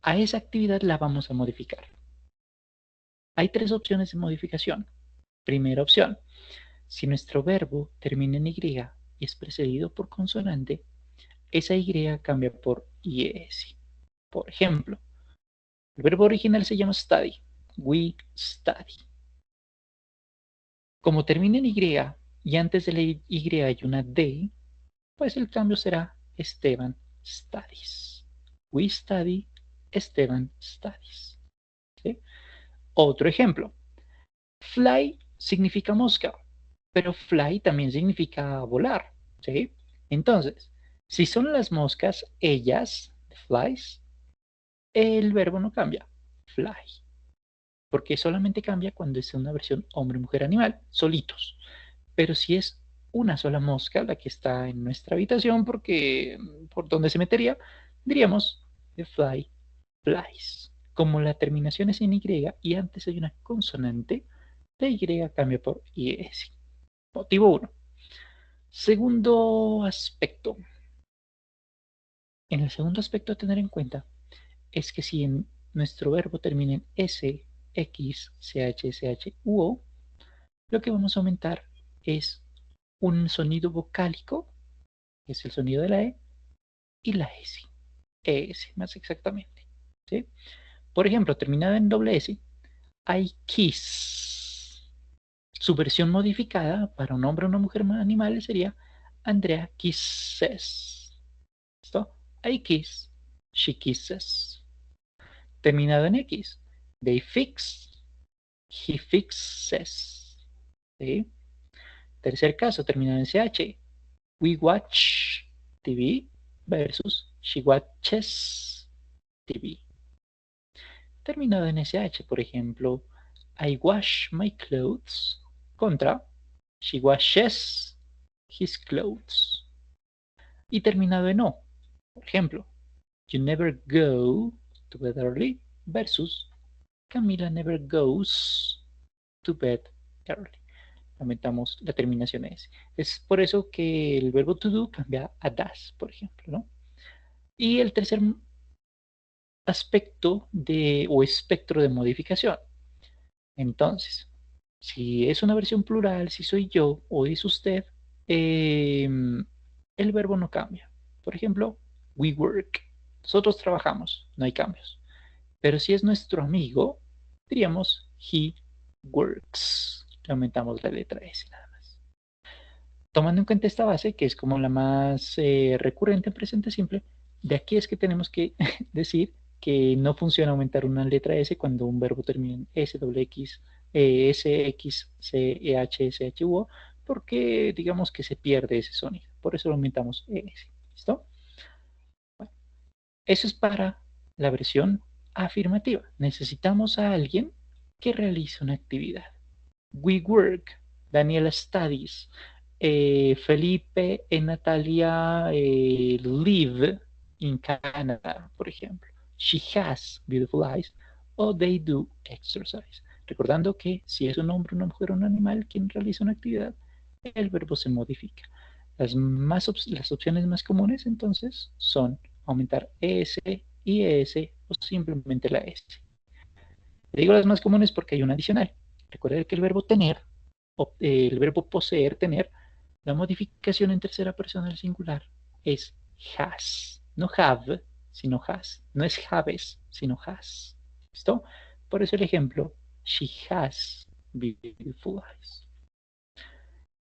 a esa actividad la vamos a modificar. Hay 3 opciones de modificación. Primera opción, si nuestro verbo termina en Y y es precedido por consonante, esa Y cambia por IS. Por ejemplo, el verbo original se llama study. We study. Como termina en Y y antes de la Y hay una D, pues el cambio será Esteban studies. We study, Esteban studies. ¿Sí? Otro ejemplo. Fly significa mosca, pero fly también significa volar. ¿Sí? Entonces, si son las moscas, ellas, flies, el verbo no cambia. Fly. Porque solamente cambia cuando es una versión hombre, mujer, animal, solitos. Pero si es una sola mosca la que está en nuestra habitación, porque por donde se metería, diríamos the fly flies. Como la terminación es en Y y antes hay una consonante, la Y cambia por IS. Motivo 1. Segundo aspecto. En el segundo aspecto a tener en cuenta es que si en nuestro verbo termina en S, X, CH, CH u O, lo que vamos a aumentar es un sonido vocálico, que es el sonido de la E, y la S. ES, más exactamente. ¿Sí? Por ejemplo, terminada en doble S, I kiss. Su versión modificada para un hombre o una mujer animal sería Andrea kisses. ¿Listo? I kiss, she kisses. Terminado en X, they fix, he fixes. ¿Sí? Tercer caso, terminado en CH, we watch TV versus she watches TV. Terminado en SH, por ejemplo, I wash my clothes contra she washes his clothes. y terminado en O. Por ejemplo, you never go to bed early versus Camila never goes to bed early. Aumentamos la terminación S. Es por eso que el verbo to do cambia a does, por ejemplo, ¿no? Y el tercer aspecto o espectro de modificación. Entonces, si es una versión plural, si soy yo o es usted, el verbo no cambia. Por ejemplo, we work. Nosotros trabajamos, no hay cambios. Pero si es nuestro amigo, diríamos he works. Le aumentamos la letra S nada más. Tomando en cuenta esta base, que es como la más recurrente en presente simple, de aquí es que tenemos que decir que no funciona aumentar una letra S cuando un verbo termina en S, X, S, X, C, H, S, H, U, porque digamos que se pierde ese sonido. Por eso lo aumentamos S. ¿Listo? Bueno, eso es para la versión afirmativa. Necesitamos a alguien que realice una actividad. We work, Daniela studies, Felipe y Natalia live in Canada, por ejemplo. She has beautiful eyes o they do exercise. Recordando que si es un hombre, una mujer o un animal quien realiza una actividad, el verbo se modifica. Las opciones más comunes entonces son aumentar ES, IS o simplemente la S. Digo las más comunes porque hay una adicional. Recuerda que el verbo tener, el verbo poseer, tener, la modificación en tercera persona del singular es has. No have, sino has. No es haves, sino has. ¿Listo? Por eso el ejemplo, she has beautiful eyes.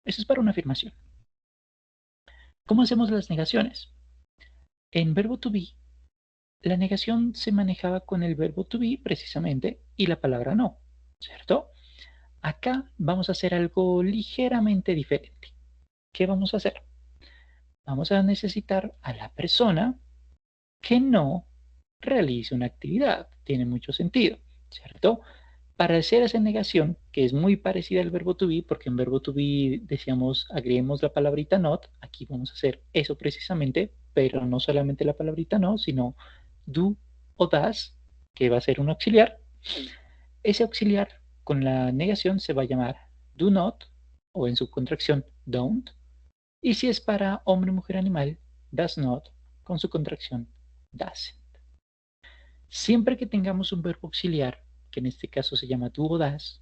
Eso es para una afirmación. ¿Cómo hacemos las negaciones? En verbo to be, la negación se manejaba con el verbo to be precisamente y la palabra no, ¿cierto? Acá vamos a hacer algo ligeramente diferente. ¿Qué vamos a hacer? Vamos a necesitar a la persona que no realice una actividad. Tiene mucho sentido, ¿cierto? Para hacer esa negación, que es muy parecida al verbo to be, porque en verbo to be decíamos agreguemos la palabrita not, aquí vamos a hacer eso precisamente, pero no solamente la palabrita no, sino do o does, que va a ser un auxiliar. Ese auxiliar con la negación se va a llamar do not o en su contracción don't. Y si es para hombre, mujer, animal, does not con su contracción doesn't. Siempre que tengamos un verbo auxiliar, que en este caso se llama do o does,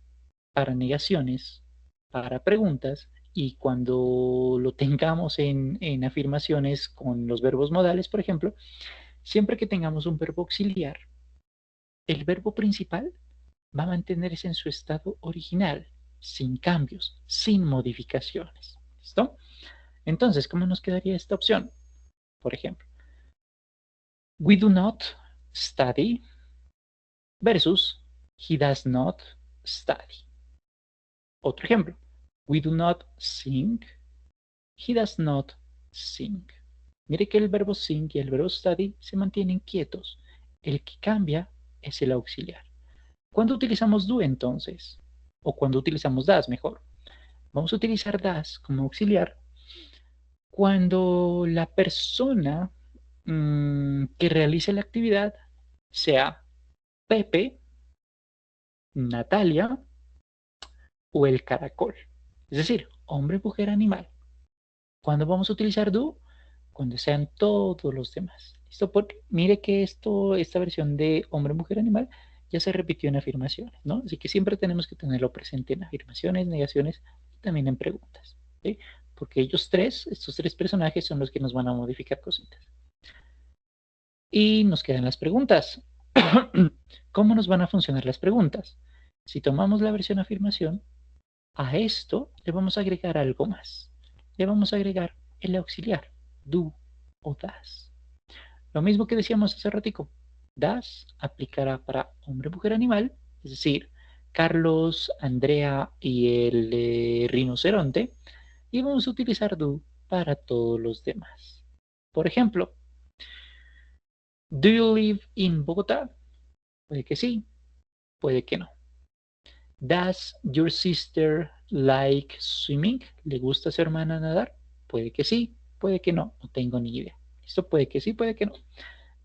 para negaciones, para preguntas, y cuando lo tengamos en afirmaciones con los verbos modales, por ejemplo, siempre que tengamos un verbo auxiliar, el verbo principal va a mantenerse en su estado original, sin cambios, sin modificaciones. ¿Listo? Entonces, ¿cómo nos quedaría esta opción? Por ejemplo, we do not study versus he does not study. Otro ejemplo, we do not sing, he does not sing. Mire que el verbo sing y el verbo study se mantienen quietos. El que cambia es el auxiliar. ¿Cuándo utilizamos do entonces? O cuando utilizamos das, mejor. Vamos a utilizar das como auxiliar cuando la persona que realice la actividad sea Pepe, Natalia o el caracol. Es decir, hombre, mujer, animal. ¿Cuándo vamos a utilizar do? Cuando sean todos los demás. ¿Listo? Porque mire que esta versión de hombre, mujer, animal ya se repitió en afirmaciones, ¿no? Así que siempre tenemos que tenerlo presente en afirmaciones, negaciones y también en preguntas. ¿Sí? Porque estos tres personajes son los que nos van a modificar cositas. Y nos quedan las preguntas. ¿Cómo nos van a funcionar las preguntas? Si tomamos la versión afirmación, a esto le vamos a agregar algo más. Le vamos a agregar el auxiliar, do o das. Lo mismo que decíamos hace ratico. Das aplicará para hombre, mujer, animal, es decir, Carlos, Andrea y el rinoceronte. Y vamos a utilizar do para todos los demás. Por ejemplo, do you live in Bogotá? Puede que sí, puede que no. Does your sister like swimming? ¿Le gusta a su hermana nadar? Puede que sí, puede que no, no tengo ni idea. Esto puede que sí, puede que no.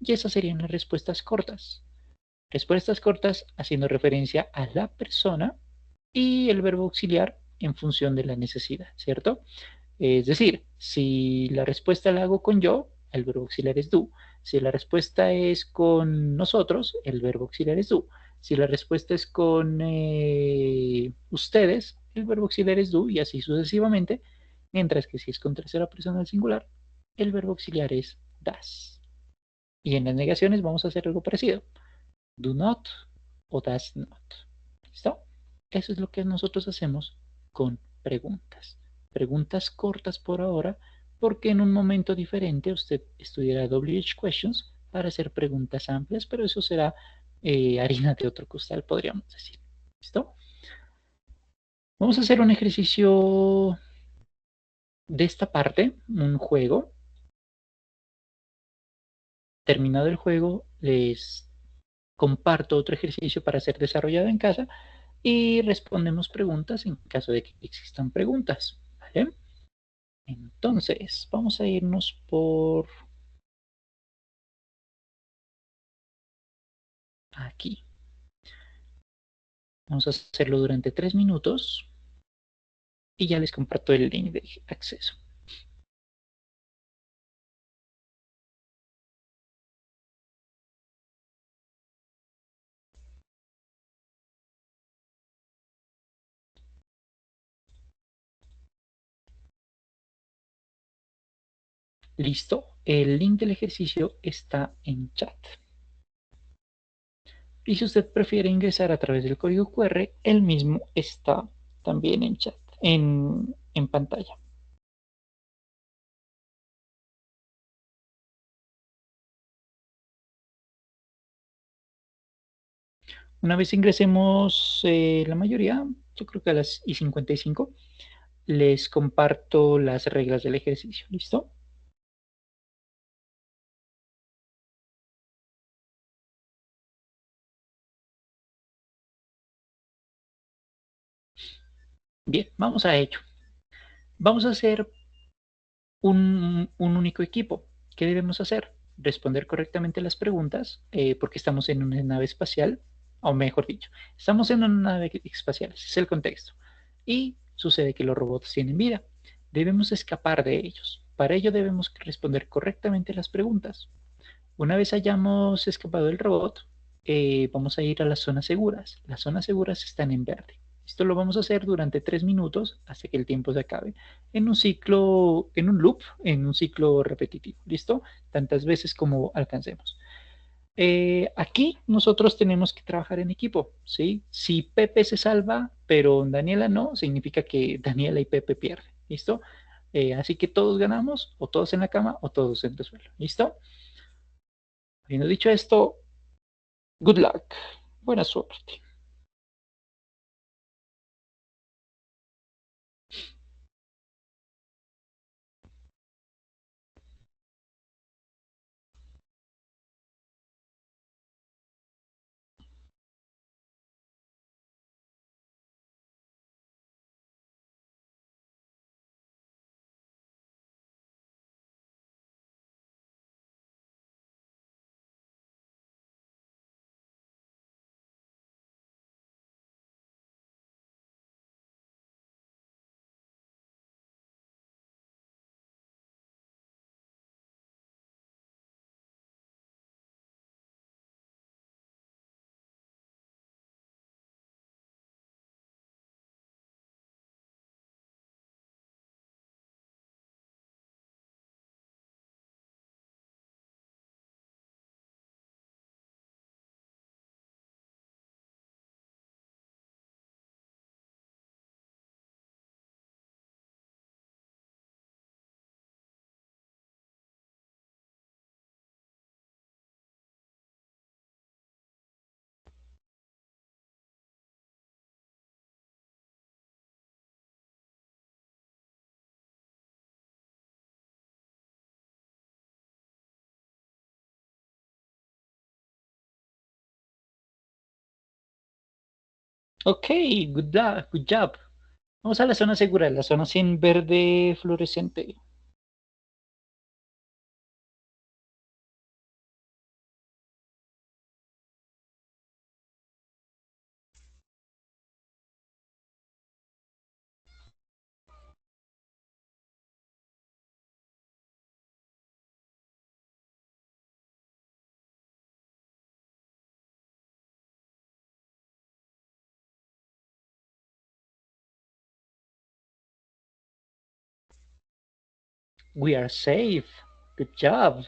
Y esas serían las respuestas cortas. Respuestas cortas haciendo referencia a la persona y el verbo auxiliar en función de la necesidad, ¿cierto? Es decir, si la respuesta la hago con yo, el verbo auxiliar es do. Si la respuesta es con nosotros, el verbo auxiliar es do. Si la respuesta es con ustedes, el verbo auxiliar es do y así sucesivamente. Mientras que si es con tercera persona del singular, el verbo auxiliar es das. Y en las negaciones vamos a hacer algo parecido. Do not o does not. ¿Listo? Eso es lo que nosotros hacemos con preguntas. Preguntas cortas por ahora, porque en un momento diferente usted estudiará WH Questions para hacer preguntas amplias, pero eso será harina de otro costal, podríamos decir. ¿Listo? Vamos a hacer un ejercicio de esta parte, un juego. Terminado el juego, les comparto otro ejercicio para ser desarrollado en casa y respondemos preguntas en caso de que existan preguntas. ¿Vale? Entonces, vamos a irnos por aquí. Vamos a hacerlo durante 3 minutos y ya les comparto el link de acceso. Listo, el link del ejercicio está en chat. Y si usted prefiere ingresar a través del código QR, el mismo está también en chat, en pantalla. Una vez ingresemos la mayoría, yo creo que a las y 55, les comparto las reglas del ejercicio. ¿Listo? Bien, vamos a ello. Vamos a hacer un único equipo. ¿Qué debemos hacer? Responder correctamente las preguntas, porque estamos en una nave espacial, o mejor dicho, estamos en una nave espacial, ese es el contexto. Y sucede que los robots tienen vida. Debemos escapar de ellos. Para ello debemos responder correctamente las preguntas. Una vez hayamos escapado del robot, vamos a ir a las zonas seguras. Las zonas seguras están en verde. Esto lo vamos a hacer durante 3 minutos hasta que el tiempo se acabe. En un ciclo, en un loop, en un ciclo repetitivo. ¿Listo? Tantas veces como alcancemos. Aquí nosotros tenemos que trabajar en equipo, ¿sí? Si Pepe se salva, pero Daniela no, significa que Daniela y Pepe pierden. ¿Listo? Así que todos ganamos, o todos en la cama, o todos en el suelo. ¿Listo? Habiendo dicho esto, good luck. Buena suerte. Ok, good luck, good job. Vamos a la zona segura, la zona sin verde fluorescente. We are safe. Good job.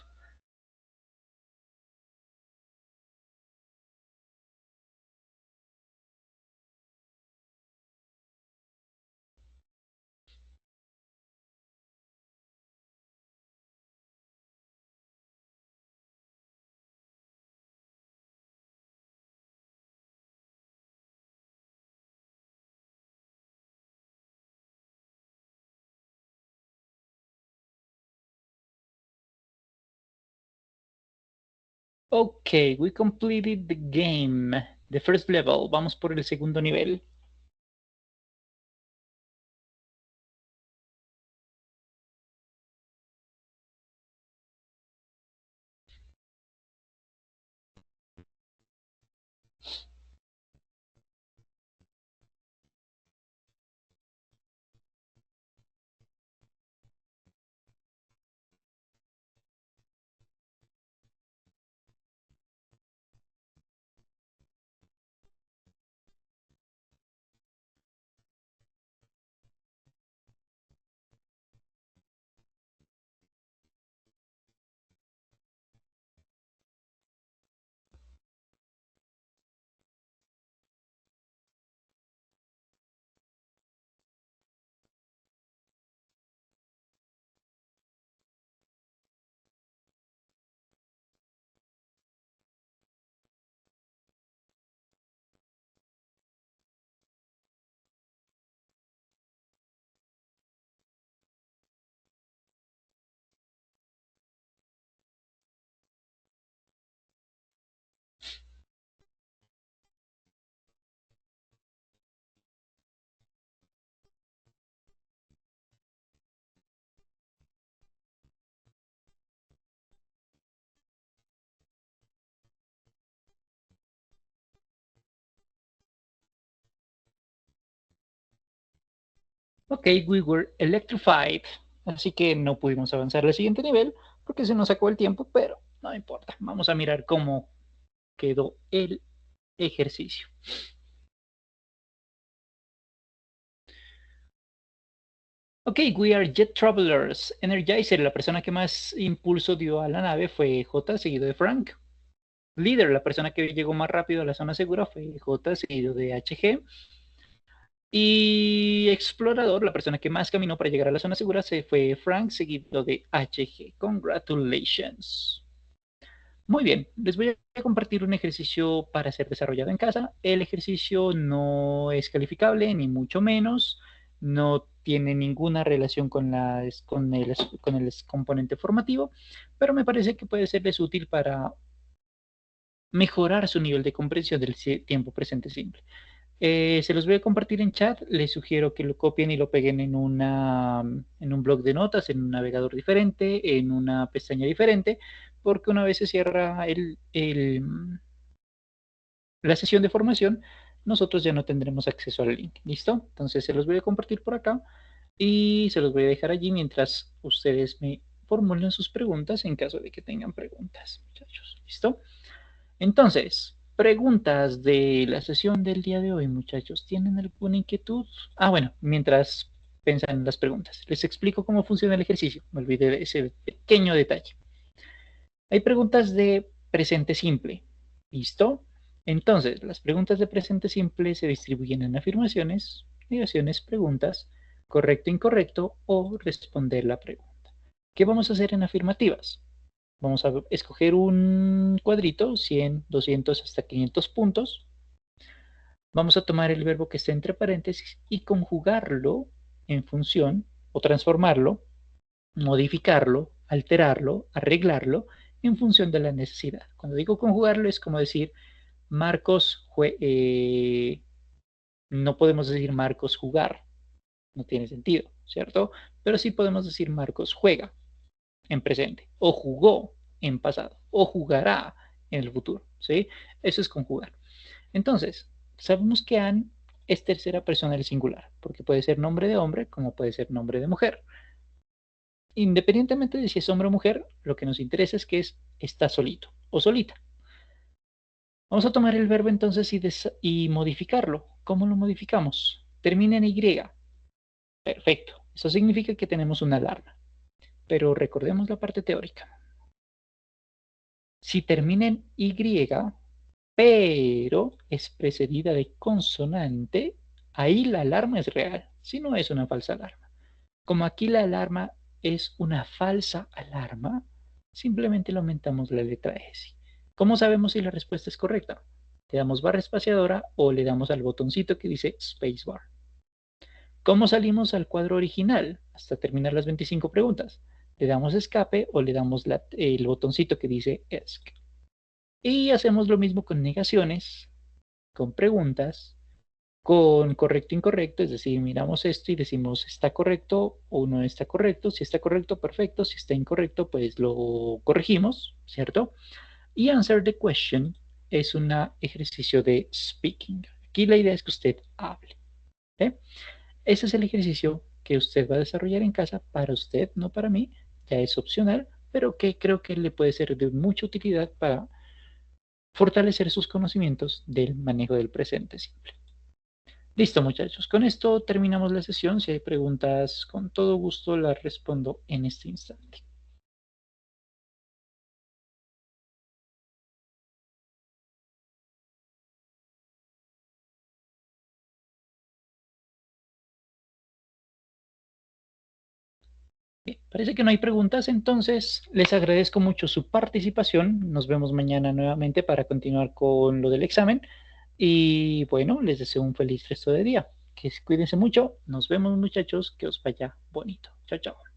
Okay, we completed the game. The first level. Vamos por el segundo nivel. Ok, we were electrified. Así que no pudimos avanzar al siguiente nivel porque se nos sacó el tiempo, pero no importa. Vamos a mirar cómo quedó el ejercicio. Ok, we are jet travelers. Energizer, la persona que más impulso dio a la nave fue J, seguido de Frank. Leader, la persona que llegó más rápido a la zona segura fue J, seguido de HG. Y explorador, la persona que más caminó para llegar a la zona segura, se fue Frank, seguido de HG. Congratulations. Muy bien, les voy a compartir un ejercicio para ser desarrollado en casa. El ejercicio no es calificable, ni mucho menos. No tiene ninguna relación con el componente formativo, pero me parece que puede serles útil para mejorar su nivel de comprensión del tiempo presente simple. Se los voy a compartir en chat. Les sugiero que lo copien y lo peguen en un blog de notas, en un navegador diferente, en una pestaña diferente, porque una vez se cierra la sesión de formación, nosotros ya no tendremos acceso al link. ¿Listo? Entonces se los voy a compartir por acá y se los voy a dejar allí mientras ustedes me formulen sus preguntas en caso de que tengan preguntas, muchachos. ¿Listo? Entonces, preguntas de la sesión del día de hoy, muchachos. ¿Tienen alguna inquietud? Bueno, mientras piensan en las preguntas, les explico cómo funciona el ejercicio. Me olvidé de ese pequeño detalle. Hay preguntas de presente simple. ¿Listo? Entonces, las preguntas de presente simple se distribuyen en afirmaciones, negaciones, preguntas, correcto, incorrecto o responder la pregunta. ¿Qué vamos a hacer en afirmativas? Vamos a escoger un cuadrito, 100, 200 hasta 500 puntos. Vamos a tomar el verbo que está entre paréntesis y conjugarlo en función o transformarlo, modificarlo, alterarlo, arreglarlo en función de la necesidad. Cuando digo conjugarlo es como decir Marcos, no podemos decir Marcos jugar, no tiene sentido, ¿cierto? Pero sí podemos decir Marcos juega en presente, o jugó en pasado, o jugará en el futuro, ¿sí? Eso es conjugar. Entonces, sabemos que Anne es tercera persona del singular, porque puede ser nombre de hombre como puede ser nombre de mujer. Independientemente de si es hombre o mujer, lo que nos interesa es que está solito o solita. Vamos a tomar el verbo entonces y modificarlo. ¿Cómo lo modificamos? Termina en Y. Perfecto. Eso significa que tenemos una alarma. pero recordemos la parte teórica. Si termina en Y, pero es precedida de consonante, ahí la alarma es real, si no es una falsa alarma. Como aquí la alarma es una falsa alarma, simplemente le aumentamos la letra S. ¿Cómo sabemos si la respuesta es correcta? Le damos barra espaciadora o le damos al botoncito que dice Spacebar. ¿Cómo salimos al cuadro original hasta terminar las 25 preguntas? Le damos escape o le damos el botoncito que dice ESC. Y hacemos lo mismo con negaciones, con preguntas, con correcto, incorrecto, es decir, miramos esto y decimos está correcto o no está correcto. Si está correcto, perfecto. Si está incorrecto, pues lo corregimos, ¿cierto? Y answer the question es un ejercicio de speaking. Aquí la idea es que usted hable. ¿eh? Ese es el ejercicio que usted va a desarrollar en casa para usted, no para mí. Ya es opcional, pero que creo que le puede ser de mucha utilidad para fortalecer sus conocimientos del manejo del presente simple. Listo, muchachos. Con esto terminamos la sesión. Si hay preguntas, con todo gusto las respondo en este instante. Bien, parece que no hay preguntas, entonces les agradezco mucho su participación. Nos vemos mañana nuevamente para continuar con lo del examen. Y bueno, les deseo un feliz resto de día. Que cuídense mucho. Nos vemos, muchachos. Que os vaya bonito. Chao, chao.